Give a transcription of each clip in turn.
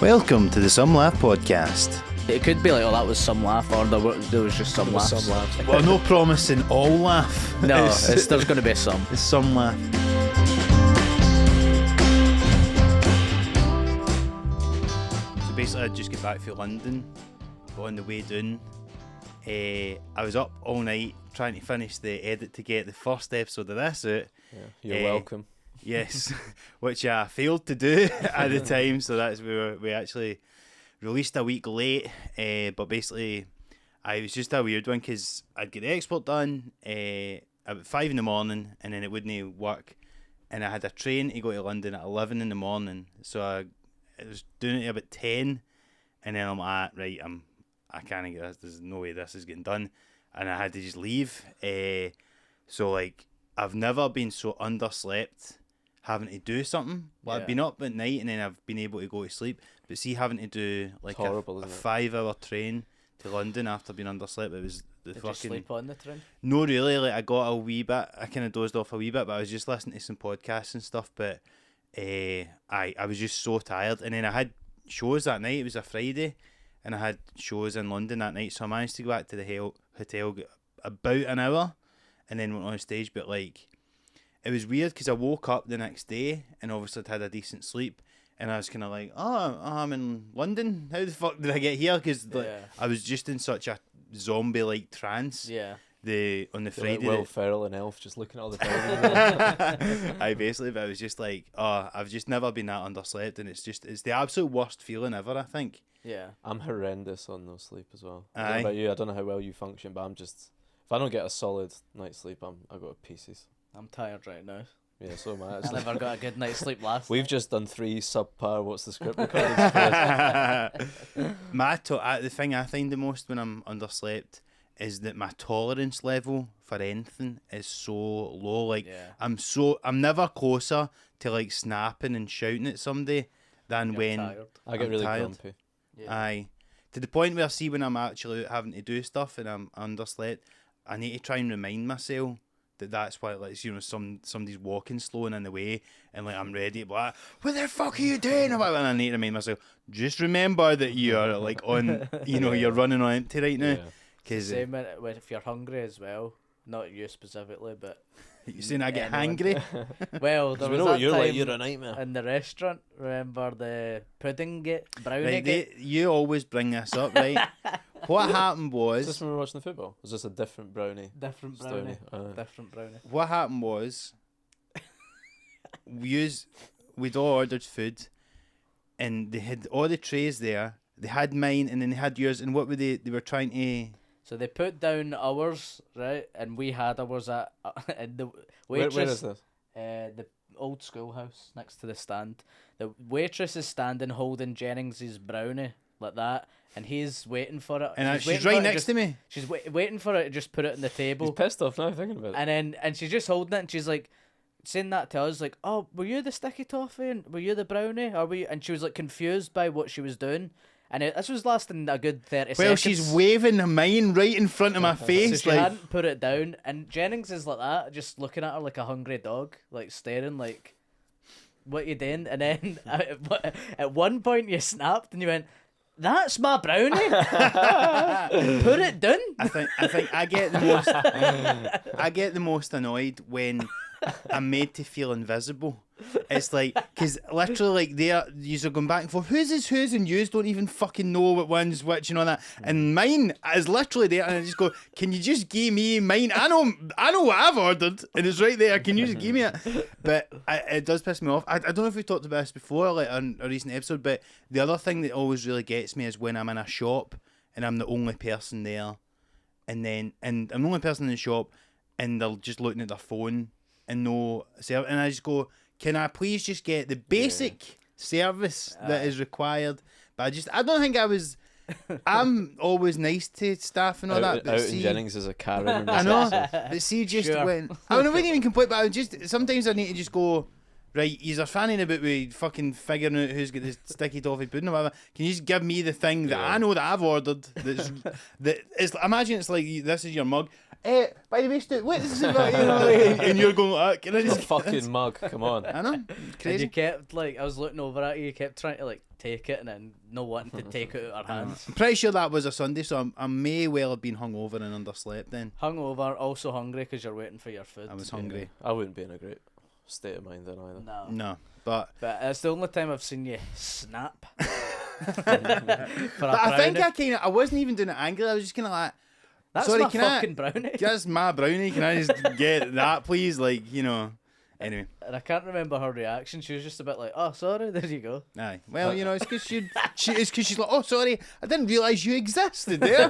Welcome to the Some Laugh podcast. It could be like, oh, that was some laugh, or there was just some laughs. Some laughs. Well, no promising all laugh. No, there's going to be some. It's some laugh. So basically, I just got back from London, but on the way down, I was up all night trying to finish the edit to get the first episode of this out. Yeah, you're welcome. Yes, which I failed to do at the time, so that's we actually released a week late. But basically, I was just a weird one because I'd get the export done about 5 in the morning, and then it wouldn't work, and I had a train to go to London at 11 in the morning, so I was doing it about 10, and then I'm like, right, I can't get this. There's no way this is getting done, and I had to just leave. So like, I've never been so underslept having to do something. Well, yeah. I've been up at night and then I've been able to go to sleep, but see, having to do like horrible, a 5-hour train to London after being underslept, it was the Did fucking... you sleep on the train? No, really. Like, I got a wee bit, I kind of dozed off a wee bit, but I was just listening to some podcasts and stuff, but I was just so tired. And then I had shows that night. It was a Friday and I had shows in London that night, so I managed to go back to the hotel about an hour and then went on stage. But like, it was weird because I woke up the next day and obviously I'd had a decent sleep, and I was kind of like, oh, I'm in London. How the fuck did I get here? Because like, I was just in such a zombie-like trance. Yeah. On the Friday. Like Will Ferrell and Elf just looking at all the buildings. I basically, but I was just like, oh, I've just never been that underslept, and it's the absolute worst feeling ever, I think. Yeah. I'm horrendous on no sleep as well. I Aye. don't know about you. I don't know how well you function, but if I don't get a solid night's sleep, I go to pieces. I'm tired right now. Yeah, so am I. I never got a good night's sleep last We've night. just done 3 subpar What's the Script recordings. The thing I find the most when I'm underslept is that my tolerance level for anything is so low. Like, Yeah. I'm never closer to like snapping and shouting at somebody than You're when tired. I get I'm really tired. grumpy. Yeah. Aye. To the point where I see when I'm actually out having to do stuff and I'm underslept, I need to try and remind myself that that's why, like, you know, somebody's walking slow and in the way, and like I'm ready to be like, what the fuck are you doing? And I need to remind myself, just remember that you're like on, you know, you're running on empty right now. Yeah. Cause Same if you're hungry as well. Not you specifically, but you saying I get anyone. hangry? Well, there We was know what that you're time like. You're a nightmare. in the restaurant. Remember the brownie Right, gate? you always bring this up, right? What happened Is this was, when we were watching the football? Was this a different brownie? Different Stony. brownie. Different brownie. what happened was, we'd all ordered food, and they had all the trays there. They had mine, and then they had yours. And what were they? They were trying to. So they put down ours, right, and we had ours at and the waitress. Where is this? The old schoolhouse next to the stand. The waitress is standing holding Jennings's brownie like that, and he's waiting for it. And she's waiting right for it next to me. She's waiting for it to just put it on the He's table, pissed off now thinking about it. and she's just holding it, and she's like saying that to us, like, "Oh, were you the sticky toffee? And were you the brownie? Are we?" And she was like confused by what she was doing. And this was lasting a good 30 seconds. Well, she's waving mine right in front of my face. So she like, hadn't put it down, and Jennings is like that, just looking at her like a hungry dog, like staring, like, what you doing? And then at one point you snapped and you went, "That's my brownie." Put it down. I think I get the most annoyed when I'm made to feel invisible. It's like, because literally, like, you're going back and forth, whose is whose, and yous don't even fucking know what one's which and all that. And mine is literally there, and I just go, can you just give me mine? I know what I've ordered, and it's right there. Can you just give me it? But it does piss me off. I don't know if we've talked about this before, like on a recent episode, but the other thing that always really gets me is when I'm in a shop and I'm the only person there, and I'm the only person in the shop, and they're just looking at their phone and and I just go, can I please just get the basic service that is required? But I don't think I'm always nice to staff and all that. But Out in Jennings is a Karen. I know, but see, just Sure. when I wouldn't even complain, but sometimes I need to just go, right, you're fanning about with fucking figuring out who's got the sticky toffee pudding or whatever. Can you just give me the thing that I know that I've ordered? That is, imagine it's like, this is your mug. By the way, Stu, what is this about? You know, and you're going like, can I It's a just fucking mug. Come on. I know, And crazy. you kept like, I was looking over at you. You kept trying to like take it and then no wanting to take it out of our hands. I'm pretty sure that was a Sunday, so I may well have been hungover and underslept then. Hungover, also hungry because you're waiting for your food. I was hungry. I wouldn't be in a great state of mind then either. No. No, but But it's the only time I've seen you snap. For but I think I wasn't even doing it angrily. I was just kind of like, That's sorry, my can I- fucking brownie. that's my brownie. Can I just get that, please? Like, you know. Anyway, And I can't remember her reaction. She was just a bit like, "Oh, sorry, there you go." aye. Well, you know, it's because she's like, oh, sorry, I didn't realise you existed there.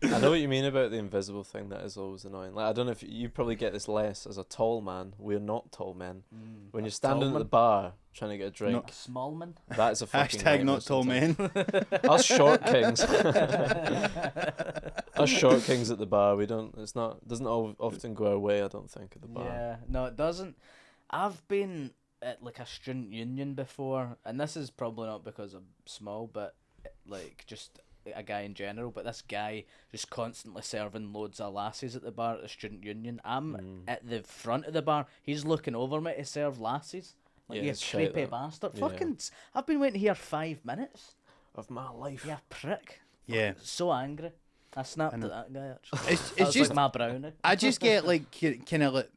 I know what you mean about the invisible thing. That is always annoying. Like, I don't know if you probably get this less as a tall man. We're not tall men. When you're standing at the bar trying to get a drink, Smallman. that is a fucking Hashtag nightmare not tall sometimes. men. Us short kings. Us short kings at the bar. We don't. It's not. Doesn't often go our way. I don't think at the bar. Yeah, no, it doesn't. I've been at like a student union before, and this is probably not because I'm small, but like just a guy in general. But this guy just constantly serving loads of lassies at the bar at the student union. I'm at the front of the bar. He's looking over me to serve lassies. Like, Yeah, you it's shite, creepy that. bastard. Yeah. Fucking, I've been waiting here 5 minutes. Of my life. You prick. Yeah. So angry. I snapped I know. at that guy actually. It's That was just like my brownie. I just get like kind of like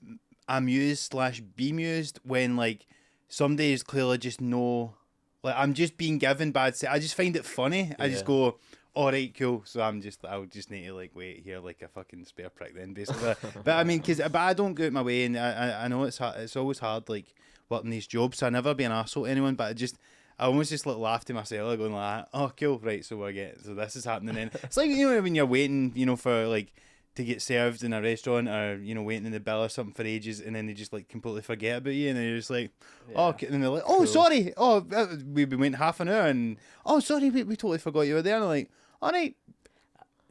amused / bemused when like somebody is clearly just no, like I'm just being given bad. I just find it funny. I just Yeah. go, all right, cool. So I'll just need to like wait here like a fucking spare prick then basically. But I mean, but I don't go out my way, and I know it's hard, it's always hard like working these jobs. So I never be an arsehole to anyone, but I almost just like laugh to myself, like, going like, oh, cool, right, so this is happening then. It's like, you know, when you're waiting, you know, for like to get served in a restaurant, or, you know, waiting in the bill or something for ages, and then they just like completely forget about you, and then you're just like, oh, okay. And then they're like, oh, Cool. sorry, oh, we've been waiting half an hour, and oh, sorry, we totally forgot you were there. And I'm like, all right,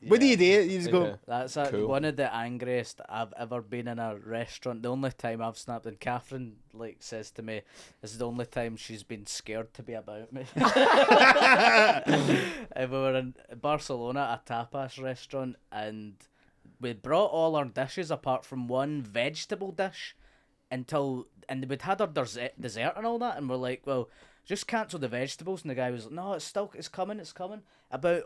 what do you do? You just go, Yeah. That's Cool. one of the angriest I've ever been in a restaurant. The only time I've snapped, and Catherine like says to me, this is the only time she's been scared to be about me. And we were in Barcelona, a tapas restaurant, and we brought all our dishes apart from one vegetable dish and we'd had our dessert and all that, and we're like, well, just cancel the vegetables. And the guy was like, no, it's coming.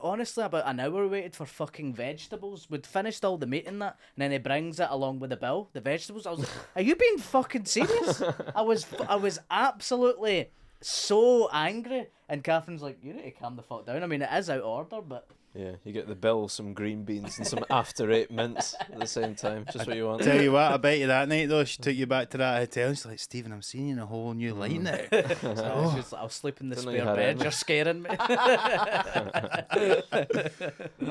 Honestly, about an hour we waited for fucking vegetables. We'd finished all the meat and that, and then he brings it along with the bill, the vegetables. I was like, are you being fucking serious? I was absolutely so angry. And Catherine's like, you need to calm the fuck down. I mean, it is out of order, but Yeah, you get the bill, some green beans, and some after 8 mints at the same time. Just what you want. tell you what, I bet you that night though, she took you back to that hotel, and she's like, Stephen, I'm seeing you in a whole new light now. she was like, I'll sleep in the Didn't know you spare had bed. it. You're scaring me.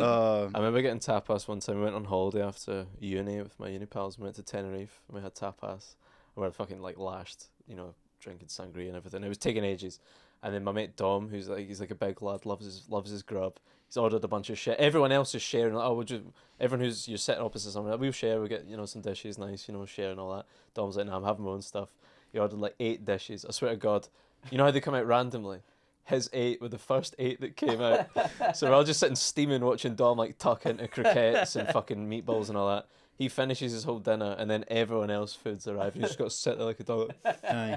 Oh, I remember getting tapas one time. We went on holiday after uni with my uni pals. We went to Tenerife and we had tapas. And we were fucking like lashed, you know, drinking sangria and everything. It was taking ages. And then my mate Dom, he's like a big lad, loves his grub. He's ordered a bunch of shit. Everyone else is sharing. Like, everyone who's you're sitting opposite someone, like, we'll share. We get, you know, some dishes, nice, you know, share and all that. Dom's like, nah, I'm having my own stuff. He ordered like 8 dishes. I swear to God, you know how they come out randomly. His 8 were the first 8 that came out. So we're all just sitting steaming, watching Dom like tuck into croquettes and fucking meatballs and all that. He finishes his whole dinner, and then everyone else food's arrived. And he's just got to sit there like a dog. aye.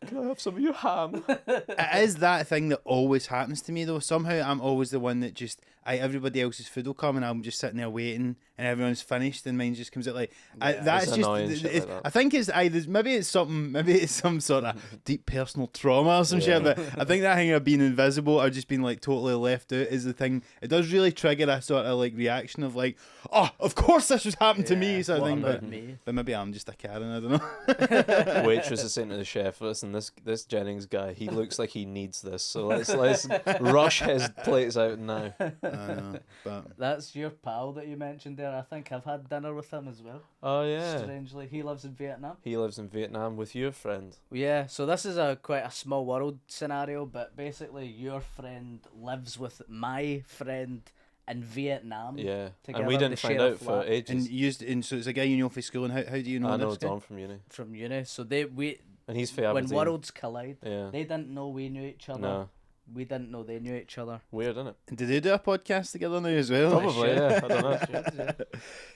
Can I have some of your ham? It is that thing that always happens to me though. Somehow I'm always the one that just everybody else's food will come and I'm just sitting there waiting and everyone's finished and mine just comes out like that's It's just annoying shit like that. I think it's either maybe it's some sort of deep personal trauma or some shit, but I think that thing of being invisible or just being like totally left out is the thing. It does really trigger a sort of like reaction of like, oh, of course this was happening to me sort of What thing, about but me? maybe I'm just a Karen, I don't know. Waitress is saying to the chef, listen, this Jennings guy, he looks like he needs this, so let's rush his plates out now. I know, but That's your pal that you mentioned there. I think I've had dinner with him as well. Oh yeah, Strangely, he lives in Vietnam. he lives in Vietnam with your friend. Yeah, so this is quite a small world scenario, but basically your friend lives with my friend in Vietnam. Yeah, Together and we they didn't find share a out for flat. ages. and so it's a guy you know for school, and how do you know I know this guy? Don from uni, From uni. So and he's for when Aberdeen. worlds collide, Yeah, they didn't know we knew each other. no, We didn't know they knew each other. Weird, isn't it? Did they do a podcast together now as well? Probably, yeah. I don't know. Should, yeah.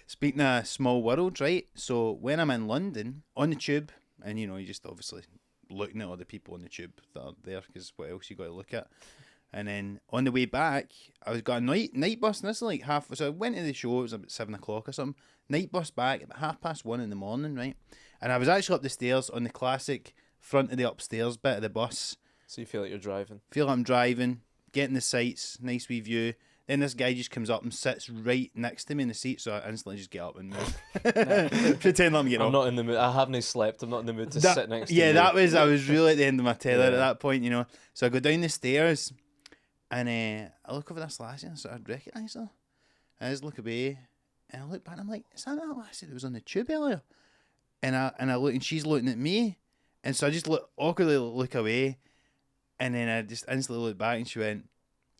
Speaking of small world, right? So when I'm in London on the tube, and you just obviously looking at all the people on the tube that are there, because what else you got to look at? And then on the way back, I got a night bus, and this is like half. So I went to the show. It was about 7 o'clock or something. Night bus back about 1:30 in the morning, right? And I was actually up the stairs on the classic front of the upstairs bit of the bus. So you feel like you're driving. Feel like I'm driving, getting the sights, nice wee view. Then this guy just comes up and sits right next to me in the seat, so I instantly just get up and move. Pretend I'm getting I'm up. not in the mood. I haven't slept. I'm not in the mood to sit next to you. Yeah, I was really at the end of my tether at Yeah. that point, So I go down the stairs, and I look over this lassie, and I sort of recognise her. And I just look away, and I look back, and I'm like, is that lassie that was on the tube earlier? And I look, and she's looking at me, and so I just awkwardly look away, and then I just instantly look back, and she went,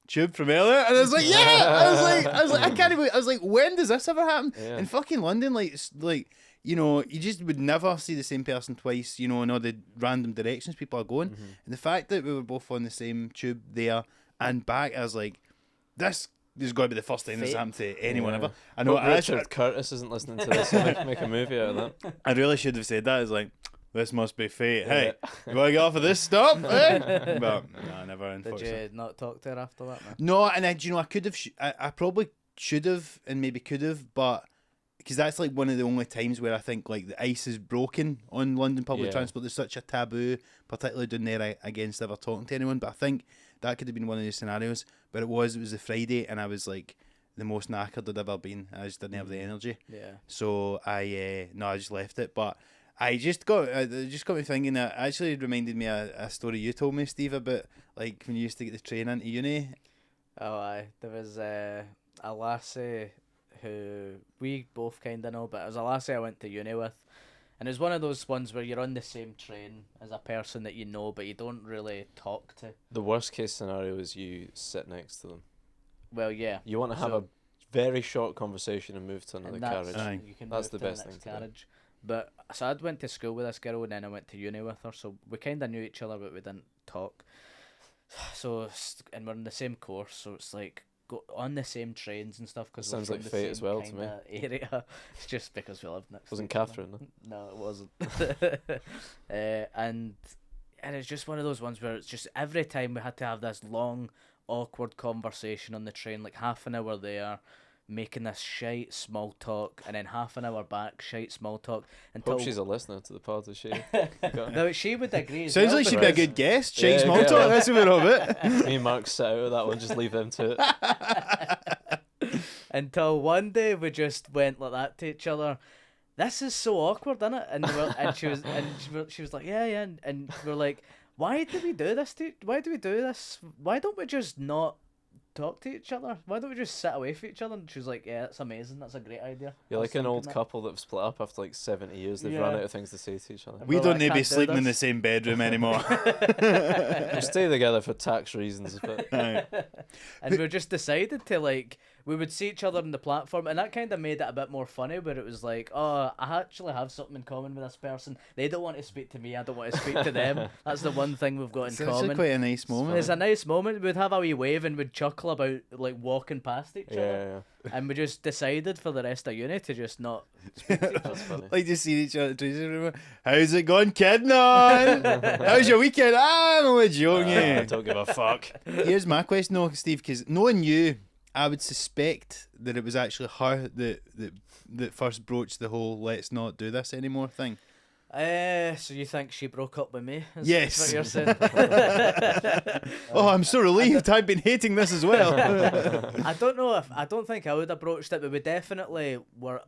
tube from earlier, and I was like, yeah. I was like, I can't believe. I was like, when does this ever happen? Yeah. In fucking London, you just would never see the same person twice, in all the random directions people are going. Mm-hmm. And the fact that we were both on the same tube there and back, I was like, this is got to be the first time this Fate. happened to anyone Yeah. ever. I know. Hope Richard Curtis isn't listening to this. So make a movie out of that. I really should have said that. It's like, this must be fate. Hey, you want to get off of this stop? Eh? But no, never. Did Unfortunately. you not talk to her after that, man? No, and I could have. I probably should have, and maybe could have, but because that's like one of the only times where I think like the ice is broken on London public Yeah. transport. There's such a taboo, particularly down there, against ever talking to anyone. But I think that could have been one of the scenarios. But it was a Friday, and I was like the most knackered I'd ever been. I just didn't have the energy, Yeah. so I just left it. But it just got me thinking. That actually reminded me of a story you told me, Steve, about like when you used to get the train into uni. Oh, aye. There was a lassie who we both kind of know, but it was a lassie I went to uni with. And it was one of those ones where you're on the same train as a person that you know, but you don't really talk to. The worst case scenario is you sit next to them. Well, yeah. You want to have a very short conversation and move to another And that's, carriage. Aye. you can That's move the to best next thing to do. carriage. But so I went to school with this girl, and then I went to uni with her, so we kind of knew each other, but we didn't talk. So and we're in the same course, so it's like go on the same trains and stuff because Sounds like fate as well to me. Area. It's just because we lived next. Wasn't to each other. Catherine? No, it wasn't. And it's just one of those ones where it's just every time we had to have this long, awkward conversation on the train, like half an hour there, making this shite small talk, and then half an hour back, shite small talk. Until Hope she's a listener to the pod, is she? no, she would agree. As Sounds well, like she'd but be a it's- good guest. Yeah, Shake small yeah. talk. That's what we're all about. Me and Mark sit out of that one, just leave them to it. Until one day we just went like that to each other. This is so awkward, isn't it? And she was like, yeah, and we're like, why do we do this? Why do we do this? Why don't we just not talk to each other? Why don't we just sit away from each other? And she was like, yeah, that's amazing. That's a great idea. You're I was like an old thinking that. couple that have split up after like 70 years. They've Yeah. run out of things to say to each other. We Well, don't I need to be can't do sleeping in the this. same bedroom anymore. We'll stay together for tax reasons, but Aye. And we just decided to like, we would see each other on the platform, and that kind of made it a bit more funny, where it was like, oh, I actually have something in common with this person. They don't want to speak to me, I don't want to speak to them. That's the one thing we've got in It's actually common. quite a nice moment. It's a nice moment. We'd have a wee wave and we'd chuckle about like walking past each other. yeah. And we just decided for the rest of uni to just not speak to each other. That's funny. Like to see each other in the dressing room. How's it going, kid? How's your weekend? I'm only joking. I don't give a fuck. Here's my question, though, Steve, because knowing you, I would suspect that it was actually her that first broached the whole "let's not do this anymore" thing. So you think she broke up with me? Yes. Is what you're saying? Oh, I'm so relieved. I've been hating this as well. I don't think I would have broached it, but we definitely were.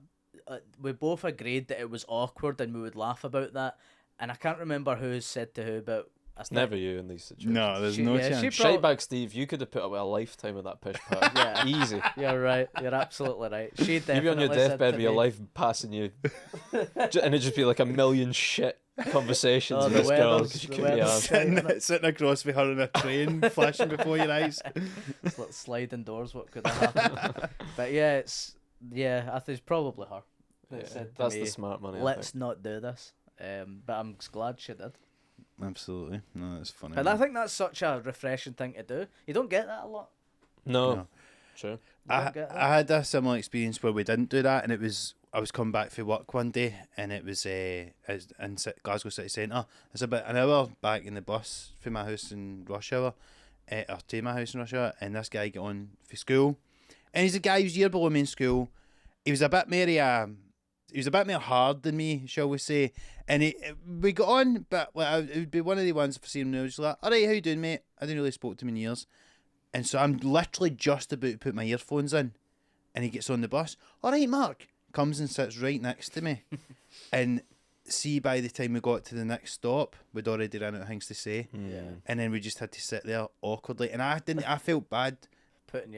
We both agreed that it was awkward and we would laugh about that. And I can't remember who said to who, but It's never you in these situations. No, there's She- no yeah, she chance. prob- Shitebag Steve, you could have put up with a lifetime of that pish pat. Yeah. Easy. You're right. You're absolutely right. She You'd definitely be on your said deathbed to with your me, life passing you, and it'd just be like a million shit conversations Oh, with the this girl weather's- because you the couldn't be weather's- asked. sitting across with her in a train flashing before your eyes. It's like sliding doors. What could have happened? But yeah, I think it's probably her. That Yeah, said to that's me, the smart money. I let's think. not do this. But I'm glad she did. Absolutely. No, that's funny. But I think that's such a refreshing thing to do. You don't get that a lot. No. No. Sure. You I don't get that. had a similar experience where we didn't do that, and I was coming back from work one day, and it was in Glasgow City Centre. It's about an hour back in the bus from my house in rush hour, or to my house in rush hour, and this guy got on for school, and he's a guy who's a year below me in school. He was a bit more hard than me, shall we say, and we got on, but like, it would be one of the ones for seeing him, I was like, all right, how you doing, mate? I didn't really spoke to him in years. And so I'm literally just about to put my earphones in, and he gets on the bus. All right, Mark. Comes and sits right next to me. And see, by the time we got to the next stop, we'd already run out of things to say. Yeah. And then we just had to sit there awkwardly. And I felt bad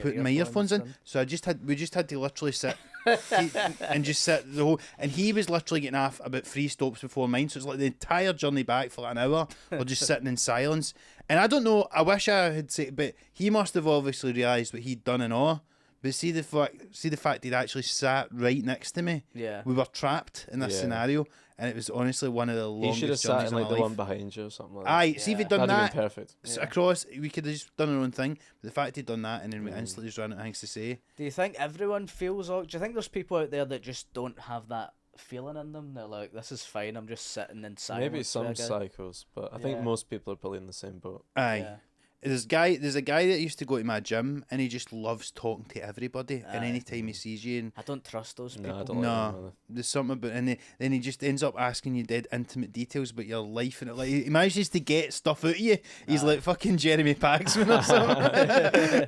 Putting my earphones in. So we just had to literally sit and just sit the whole. And he was literally getting off about 3 stops before mine. So it's like the entire journey back for like an hour, or just sitting in silence. And I don't know. I wish I had said, but he must have obviously realised what he'd done and all. But see the fact he'd actually sat right next to me. Yeah. We were trapped in this scenario, and it was honestly one of the He longest should have journeys sat in of like my the life. one behind you or something like that. Aye, see if he'd done That'd have that been perfect. across, we could have just done our own thing. But the fact he'd done that, and then we instantly just ran out of things to say. Do you think everyone feels awkward? Do you think there's people out there that just don't have that feeling in them? They're like, this is fine, I'm just sitting in silence. Maybe some with a guy." psychos, but I think Yeah. most people are probably in the same boat. Aye. Yeah. There's a guy that used to go to my gym, and he just loves talking to everybody. And Aye. anytime he sees you, and I don't trust those people. No, I don't like them no, either. there's something about, and then he just ends up asking you dead intimate details about your life, and it like he manages to get stuff out of you. He's like fucking Jeremy Paxman or something.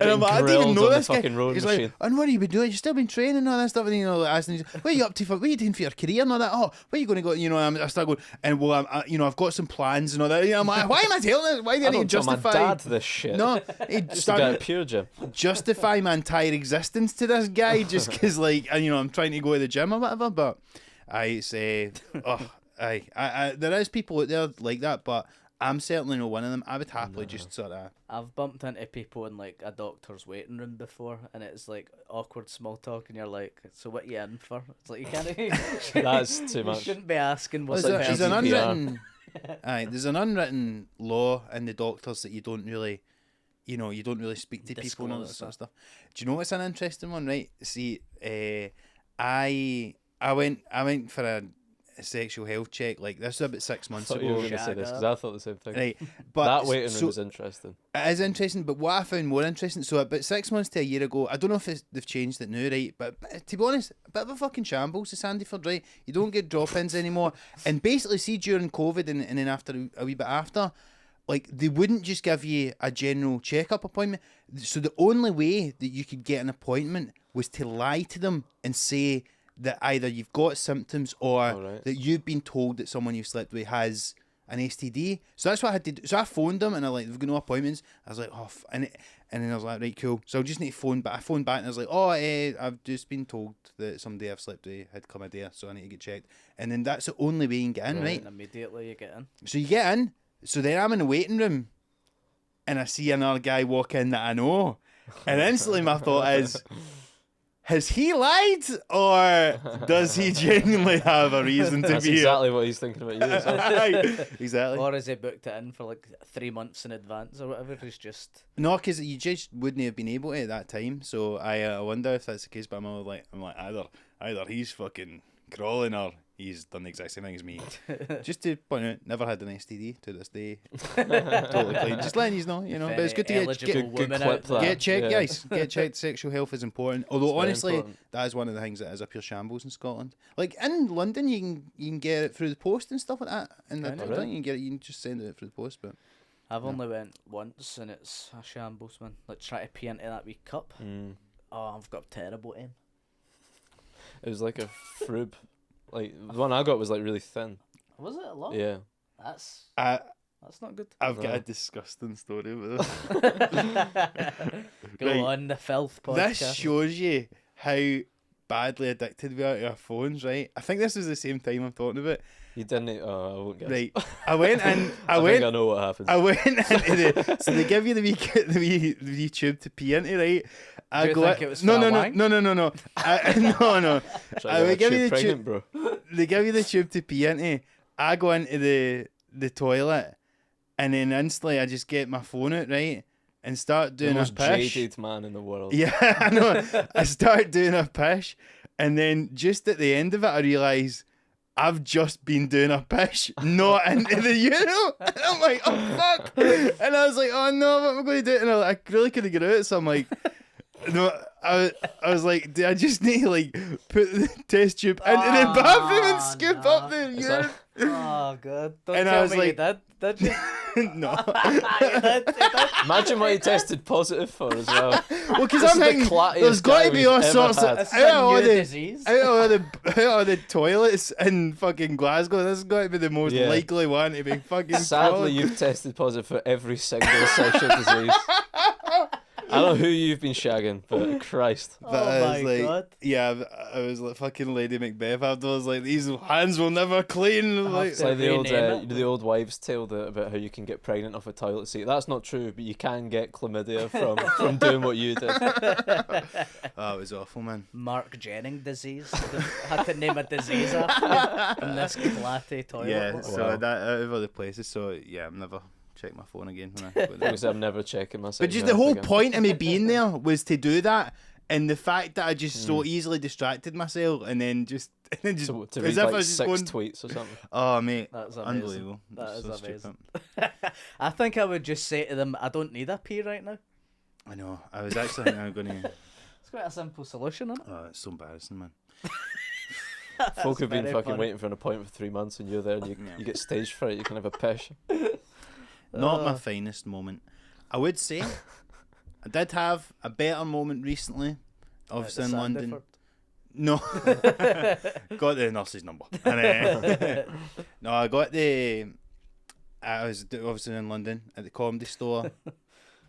And I'm like, I didn't even know Grilled on this the guy. fucking rowing He's machine. like, and what have you been doing? You still been training and all that stuff, and you know, asking, what are you up to? What are you doing for your career and all that? Oh, where are you going to go? You know, I start going, and well, I've got some plans and all that. You know, I'm like, why am I telling this? Why I didn't you don't tell my justify? dad this shit. No, he Just a guy started at Pure Gym. justify my entire existence to this guy just because, like, you know, I'm trying to go to the gym or whatever. But I say, there is people out there like that, but I'm certainly not one of them. I would happily just sort of. I've bumped into people in like a doctor's waiting room before, and it's like awkward small talk, and you're like, "So what you in for?" It's like you can't. That's too You much. shouldn't be asking what's There's, the there's an person's- GDPR. unwritten, there's an unwritten law in the doctors that you don't really, you don't really speak to people and all that Disclose sort of stuff. Do you know what's an interesting one? Right, see, I went for a sexual health check. Like this was about 6 I months thought you were ago. going to say this because I thought the same thing. Right, but That waiting room so, is interesting. it is interesting, but what I found more interesting, so about 6 months to a year ago, I don't know if they've changed it now, right? But to be honest, a bit of a fucking shambles, the Sandyford, right? You don't get drop-ins anymore. And basically, see, during COVID and then after a wee bit after, like, they wouldn't just give you a general checkup appointment. So the only way that you could get an appointment was to lie to them and say that either you've got symptoms or Alright. that you've been told that someone you've slept with has an STD. So that's what I had to do. So I phoned them and they've got no appointments. I was like, and then I was like, right, cool. So I just need to phone back. I phoned back and I was like, I've just been told that somebody I've slept with had come a day, so I need to get checked. And then that's the only way you can get in, right? And immediately you get in. So you get in. So then I'm in the waiting room and I see another guy walk in that I know. And instantly my thought is, has he lied or does he genuinely have a reason to That's be exactly what he's thinking about you. as well. here? Exactly. Or has he booked it in for like 3 months in advance or whatever? He's just No, because you just wouldn't have been able to at that time. So I wonder if that's the case. But I'm like either he's fucking crawling or he's done the exact same thing as me. Just to point out, never had an STD to this day. Totally clean. Just letting you know, if But it's good to any get eligible good women clip out there. that. get checked, Yeah. guys. Get checked. Sexual health is important. Although very honestly, important. that is one of the things that is a pure shambles in Scotland. Like in London, you can get it through the post and stuff like that. And I Can you? don't think you can get it. You can just send it through the post. But I've only went once and it's a shambles, man. Like try to pee into that wee cup. Mm. Oh, I've got terrible aim. It was like a frub. Like the one I got was like really thin. Was it a lot? Yeah. That's not good. I've got No. a disgusting story with this. Go Right. on the filth podcast. This shows you how badly addicted we are to our phones, right? I think this was the same time I'm talking about. You didn't. Oh, I won't guess. Right. I went in. I think I know what happens. I went into the. So they give you the wee tube to pee into, right? I Do you go think in- it was no, for no, a no, wank? no, no, no, no, no. Trying I to would get give you tube the pregnant, bro. They give you the tube to pee into. I go into the toilet And then instantly I just get my phone out, right, and start doing the a most pish. jaded man in the world. Yeah, I know. I start doing a pish, and then just at the end of it, I realise I've just been doing a pish, not into the urinal. And I'm like, oh fuck! And I was like, oh no, what am I going to do? And I really couldn't get out, so I'm like, no. I was like, do I just need to like put the test tube into the bathroom and scoop up the urine? Oh god! Don't And tell I was me like- you did you? No. You did. Imagine what he tested positive for as well. Well, because This I'm is the thinking clattiest there's got to guy be all we've ever sorts had. of This is out of a all new the disease. out of the toilets in fucking Glasgow. This has got to be the most Yeah. likely one to be fucking. Sadly, crawling. you've tested positive for every single sexual disease. I don't know who you've been shagging, but Christ. But Oh I was my like, god! yeah, I was like fucking Lady Macbeth afterwards. Like these hands will never clean. Like, It's like the old, rename it. the old wives' tale about how you can get pregnant off a toilet seat. That's not true, but you can get chlamydia from doing what you did. oh, it was awful, man. Marc Jennings disease. Had to name a disease after in this clatty toilet. Yeah, so Wow. that out of other places. So yeah, I'm never check my phone again when I go there. Because I'm never checking myself. But just the whole point of me being there was to do that, and the fact that I just so easily distracted myself, and then just to as read if I like was just 6 going, tweets or something. oh mate, That's amazing. unbelievable. That It's is so amazing. stupid. I think I would just say to them, I don't need a pee right now. I know. I was actually thinking I'm going to. It's quite a simple solution, isn't it? Oh, it's so embarrassing, man. Folk have been very fucking funny. waiting for an appointment for 3 months, and you're there, and you get staged for it. You can have a pish. Not my finest moment. I would say I did have a better moment recently. Obviously in London. Sandiford. No. Got the nurse's number. And, no, I got the. I was obviously in London at the comedy store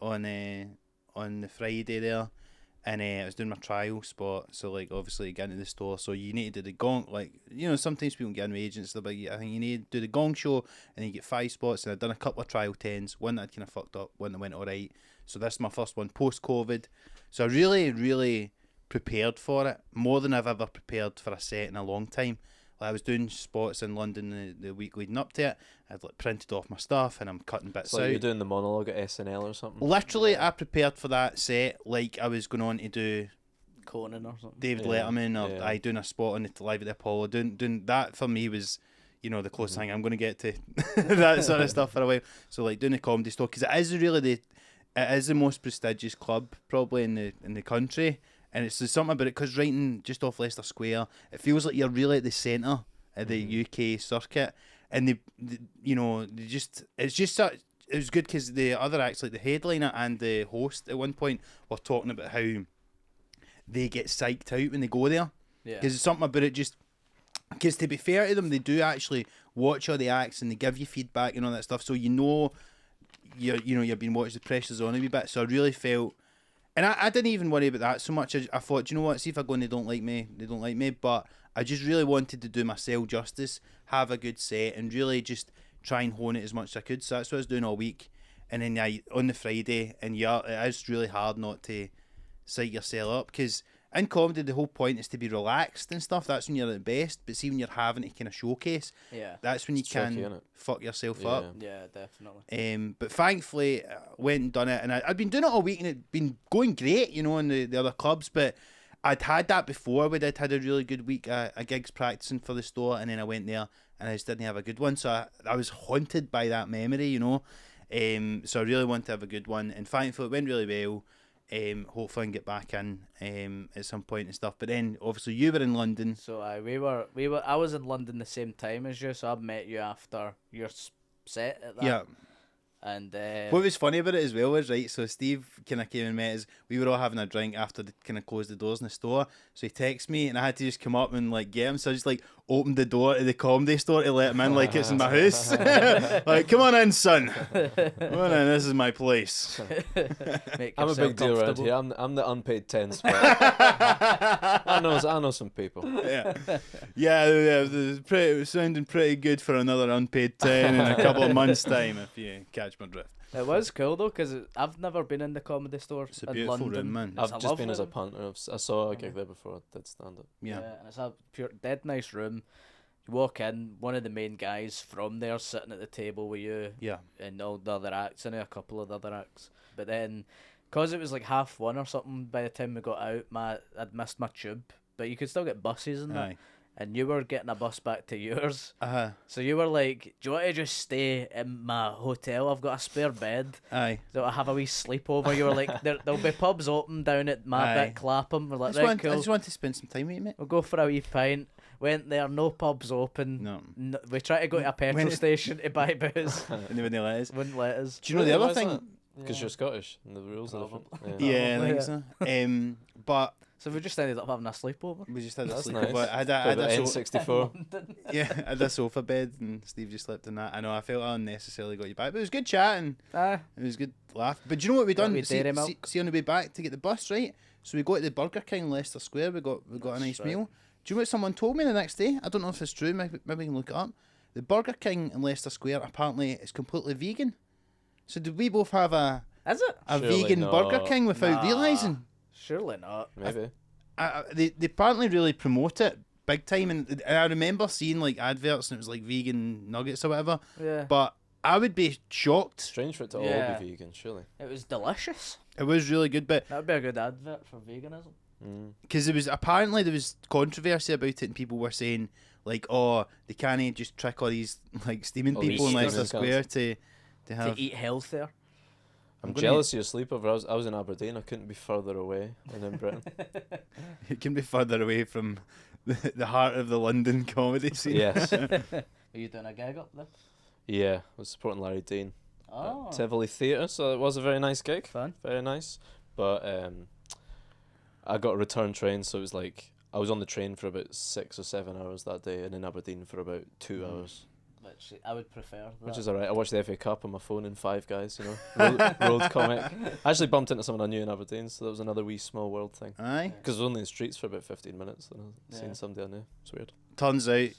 on the Friday there. And I was doing my trial spot, so like obviously get into the store, so you need to do the gong, like, you know, sometimes people get in with agents, but I think you need to do the gong show, and you get 5 spots, and I'd done a couple of trial 10s, one that I'd kind of fucked up, one that went alright, so this is my first one post-COVID, so I really prepared for it, more than I've ever prepared for a set in a long time. Like, I was doing spots in London the week leading up to it, I'd like printed off my stuff, and I'm cutting bits It's like out. you're doing the monologue at SNL or something. Literally, I prepared for that set like I was going on to do Conan or something. David Yeah, Letterman, or yeah. I doing a spot on the Live at the Apollo. Doing that for me was, you know, the closest thing I'm going to get to that sort of stuff for a while. So like doing the comedy store, because it is really it is the most prestigious club probably in the country, and it's just something about it because writing just off Leicester Square, it feels like you're really at the centre of the UK circuit, and you know, it's just such. It was good because the other acts, like the headliner and the host, at one point were talking about how they get psyched out when they go there. Yeah. Because it's something about it just... Because to be fair to them, they do actually watch all the acts and they give you feedback and all that stuff, so you know you're being watched, the pressure's on a wee bit. So I really felt... And I didn't even worry about that so much. I thought, you know what, see if I go and they don't like me. But I just really wanted to do myself justice, have a good set, and really just try and hone it as much as I could. So that's what I was doing all week. And then on the Friday, and yeah, it is really hard not to psych yourself up, because in comedy the whole point is to be relaxed and stuff. That's when you're at the best. But see, when you're having to kind of showcase, Yeah. that's when you It's tricky, can innit? fuck yourself Yeah. up. Yeah, definitely. But thankfully, I went and done it, and I'd been doing it all week, and it'd been going great, you know, in the other clubs. But I'd had that before. We did had a really good week, a gigs practicing for the store, and then I went there, and I just didn't have a good one. So I was haunted by that memory, you know. So I really wanted to have a good one, and thankfully it went really well. Hopefully I can get back in at some point and stuff. But then obviously you were in London. So I was in London the same time as you, so I met you after your set at that. Yeah. And What was funny about it as well was, right, so Steve kind of came and met us. We were all having a drink after they kind of closed the doors in the store. So he texted me, and I had to just come up and like get him. So I just like opened the door to the comedy store to let him in, like it's in my house. Like, come on in, son. Come on in, this is my place. make I'm a yourself big deal around comfortable. here. I'm the unpaid 10 spot. I know some people. Yeah, it was sounding pretty good for another unpaid 10 in a couple of months' time, if you catch my drift. It was cool though, because I've never been in the comedy store It's a in beautiful London. room, man. It's I've a just been lovely as a room. punter. I saw a gig there before I did stand up. Yeah. And it's a pure dead nice room. You walk in, one of the main guys from there sitting at the table with you Yeah. and all the other acts, and a couple of the other acts. But then, because it was like 1:30 or something by the time we got out, I'd missed my tube. But you could still get buses and that. Aye. And you were getting a bus back to yours. So you were like, do you want to just stay in my hotel? I've got a spare bed. Aye. So I have a wee sleepover. You were like, there'll be pubs open down at my Aye. bit Clapham. We're I like, just, right, want, cool. I just want to spend some time with you, mate. We'll go for a wee pint. Went there, no pubs open. No. We tried to go to a petrol When- station to buy booze. And they wouldn't let us. Wouldn't let us. Do you know the other thing? Because you're Scottish and the rules are different. Yeah, I Probably, think so. But So we just ended up having a sleepover. we just had a That's sleep. nice. But I had a N64. yeah, I had a sofa bed and Steve just slept in that. I know I felt I unnecessarily got you back, but it was good chatting. It was good laugh. But do you know what we Got done? me dairy milk. See on the way back to get the bus, right? So we go to the Burger King in Leicester Square. We got a That's nice right. meal. Do you know what someone told me the next day? I don't know if it's true. Maybe we can look it up. The Burger King in Leicester Square apparently is completely vegan. So did we both have a Is it? Surely vegan Burger not. King without Nah. realising? Surely not. Maybe. They apparently really promote it big time, and I remember seeing like adverts and it was like vegan nuggets or whatever. Yeah. But I would be shocked. Strange for it to Yeah. all be vegan, surely. It was delicious. It was really good, but That would be a good advert for veganism. because there was controversy about it, and people were saying like, oh, they can't just trick all these like steaming All people in these Leicester steaming Square to have. To eat healthier. I'm gonna- jealous of your sleepover. I was in Aberdeen. I couldn't be further away than in Britain. It can be further away from the heart of the London comedy scene. Yes. Are you doing a gig up there? Yeah, I was supporting Larry Dean Oh. at Tivoli Theatre, so it was a very nice gig. Fun. Very nice. But I got a return train, so it was like I was on the train for about 6 or 7 hours that day, and in Aberdeen for about 2 hours, Which I would prefer. which that. is alright. I watched the FA Cup on my phone in Five Guys, you know, road comic. I actually bumped into someone I knew in Aberdeen, so that was another wee small world thing. Aye. Because I was only in the streets for about 15 minutes, and I Yeah. seen somebody I knew. It's weird. Turns out,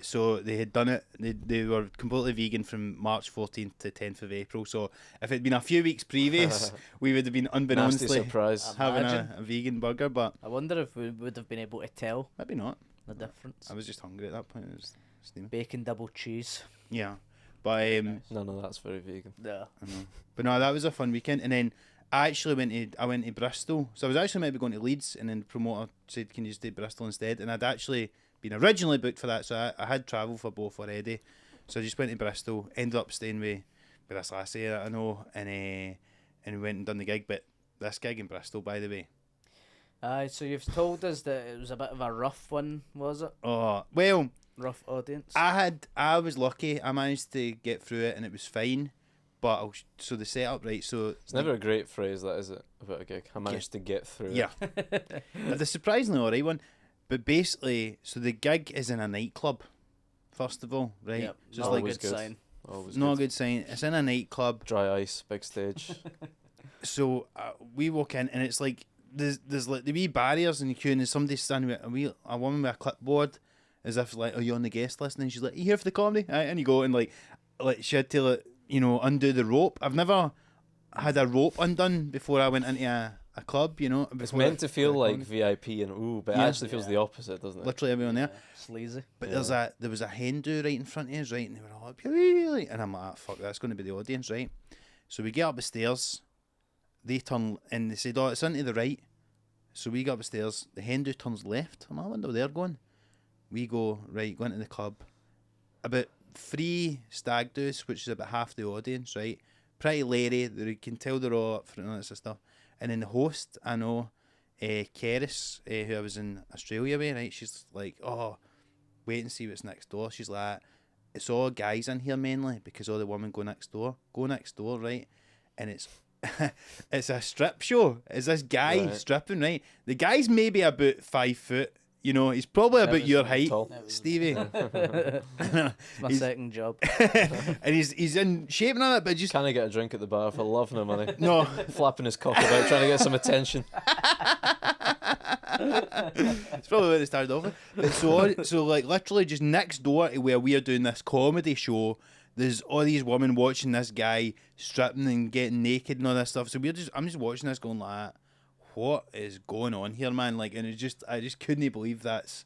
so they had done it. They were completely vegan from March 14th to 10th of April. So if it'd been a few weeks previous, we would have been Nasty unbeknownstly surprise. having Imagine. a vegan burger, but I wonder if we would have been able to tell maybe not. the difference. I was just hungry at that point. It was steaming. Bacon double cheese. Yeah, but None of that's very vegan. Yeah. I know. But no, that was a fun weekend. And then I actually went to Bristol. So I was actually maybe going to Leeds, and then the promoter said, "Can you stay at Bristol instead?" And I'd actually been originally booked for that, so I had travel for both already. So I just went to Bristol, ended up staying with this lassie that I know, and we went and done the gig. But this gig in Bristol, by the way, Aye, so you've told us that it was a bit of a rough one, was it? oh well, Rough audience. I was lucky. I managed to get through it, and it was fine. But so the setup, right? So It's never a great phrase, that, is it, about a gig? I managed to get through yeah, it. the surprisingly alright one. But basically, so the gig is in a nightclub, first of all, right? Yep. So it's Not a like Always good good. sign. Always not a good. good sign. It's in a nightclub. Dry ice, big stage. So we walk in, and it's like there's like the wee barriers in the queue, and there's somebody standing with a woman with a clipboard, as if like, are you on the guest list? And then she's like, are you here for the comedy? Aye. And you go, and like she had to like, undo the rope. I've never had a rope undone before I went into a club. It's before meant to feel for like comedy. VIP and ooh, but it Yeah. actually feels the opposite, doesn't it? Literally everyone there. Sleazy. But Yeah. there was a hen do right in front of us, right, and they were all up here, really, and I'm like, ah, fuck, that's going to be the audience, right? So we get up the stairs, they turn, and they said, oh, it's into the right. So we get up the stairs, the hen do turns left. I'm like, I wonder where they're going. We go right, go into the club. About 3 stag do's, which is about half the audience, right? Pretty lady, you can tell they're all up for all that sort of stuff. And then the host, I know, Keris, who I was in Australia with, right? She's like, oh, wait and see what's next door. She's like, it's all guys in here mainly because all the women go next door. Go next door, right? And it's it's a strip show. It's this guy Right. stripping, right? The guy's maybe about 5 foot. He's probably about your height, tall. Stevie. It's my He's- second job. And he's in shape and all that, but just Can I get a drink at the bar for love no money? no. Flapping his cock about, trying to get some attention. It's probably where they started off with. But so like literally just next door to where we are doing this comedy show, there's all these women watching this guy stripping and getting naked and all this stuff. So I'm just watching this going like, what is going on here, man? Like, and I just couldn't believe that's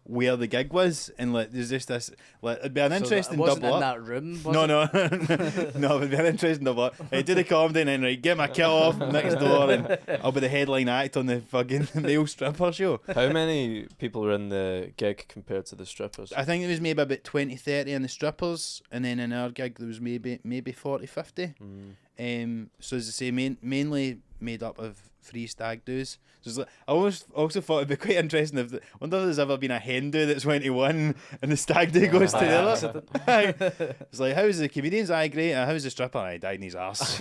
where the gig was, and like there's just this like it'd be an So interesting it wasn't double in up. that room, was No, it? no, it'd be an interesting double up. I do the comedy and then right, get my kit off next door, and I'll be the headline act on the fucking male stripper show. How many people were in the gig compared to the strippers? I think it was maybe about 20, 30 in the strippers, and then in our gig there was maybe 40, 50. So as I say, mainly made up of 3 stag do's. So it's like, I also thought it'd be quite interesting if I wonder if there's ever been a hen do that's went to one and the stag do goes to the other. It's like, how's the comedians? Aye, great. How's the stripper? I died in his arse.